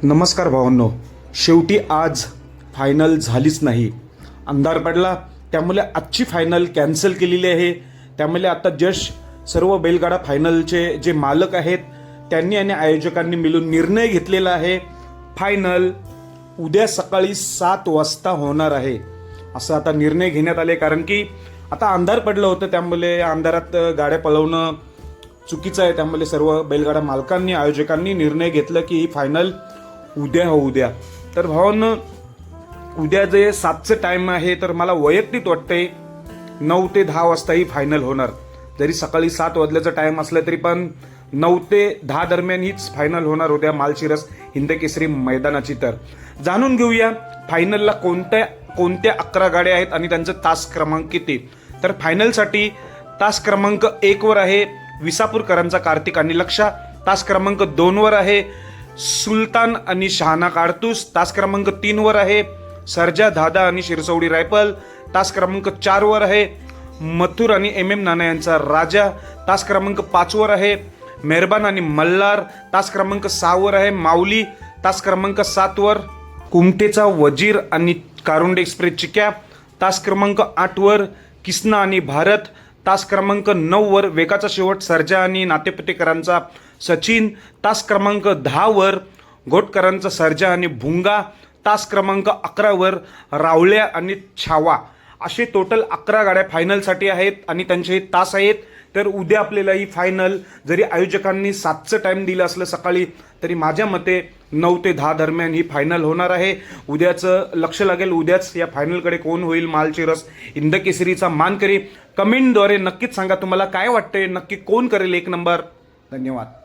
नमस्कार भावांनो, शेवटी आज फायनल झालीच नाही. अंधार पडला, त्यामुळे आजची फायनल कॅन्सल केलेली आहे. त्यामुळे आता सर्व बैलगाडा फायनलचे जे मालक आहेत त्यांनी आणि आयोजकांनी मिळून निर्णय घेतलेला आहे. फायनल उद्या सकाळी 7 वाजता होणार आहे असं आता निर्णय घेण्यात आले. कारण की आता अंधार पडलं होतं, त्यामुळे अंधारात गाड्या पळवणं चुकीचं आहे. त्यामुळे सर्व बैलगाडा मालकांनी आयोजकांनी निर्णय घेतला की ही फायनल उद्या होऊ द्या. तर भावांनो, उद्या जे 7चं टाइम आहे, तर मला वैयक्तिक वाटतंय 9 ते 10 वाजता ही फायनल होणार. जरी सकाळी 7 वाजल्याचा टाइम असला तरी पण 9 ते 10 दरम्यान हीच फायनल होणार उद्या मालशिरस हिंदकेसरी मैदानाची. तर जाणून घेऊया फायनलला कोणत्या 11 गाड्या आहेत आणि त्यांचं तास क्रमांक किती. तर फायनलसाठी तास क्रमांक 1 वर आहे विसापूरकरांचा कार्तिक आणि लक्षा. तास क्रमांक 2 वर आहे सुलतान आणि शहाणा काडतूस. तास क्रमांक 3 वर आहे सर्जा दादा आणि शिरसवडी रायफल. तास क्रमांक 4 वर आहे मथुर आणि MM नाना यांचा राजा. तास क्रमांक 5 वर आहे मेहरबान आणि मल्हार. तास क्रमांक 6 वर आहे माऊली. तास क्रमांक 7 वर कुमटेचा वजीर आणि कारुंडे एक्सप्रेस चिक्या. तास क्रमांक 8 वर किसना आणि भारत. तास क्रमांक 9 वर वेगाचा शेवट सर्जा आणि नातेपटेकरांचा सचिन. तास क्रमांक 10 वर घोटकरांचा सर्जा आणि भुंगा. तास क्रमांक 11 वर रावल्या आणि छावा. असे टोटल 11 गाड्या फायनलसाठी आहेत आणि त्यांचे तास आहेत. तर उद्या आपल्याला ही फायनल, जरी आयोजकांनी 7चं टाइम दिलं असलं सकाळी, तरी माझ्या मते 9 ते 10 दरम्यान ही फायनल होणार आहे. उद्याचं लक्ष लागेल, उद्याच या फायनलकडे कोण होईल मालशिरस हिंदकेसरीचा मानकरी. कमेंटद्वारे नक्कीच सांगा तुम्हाला काय वाटतंय, नक्की कोण करेल 1 नंबर. धन्यवाद.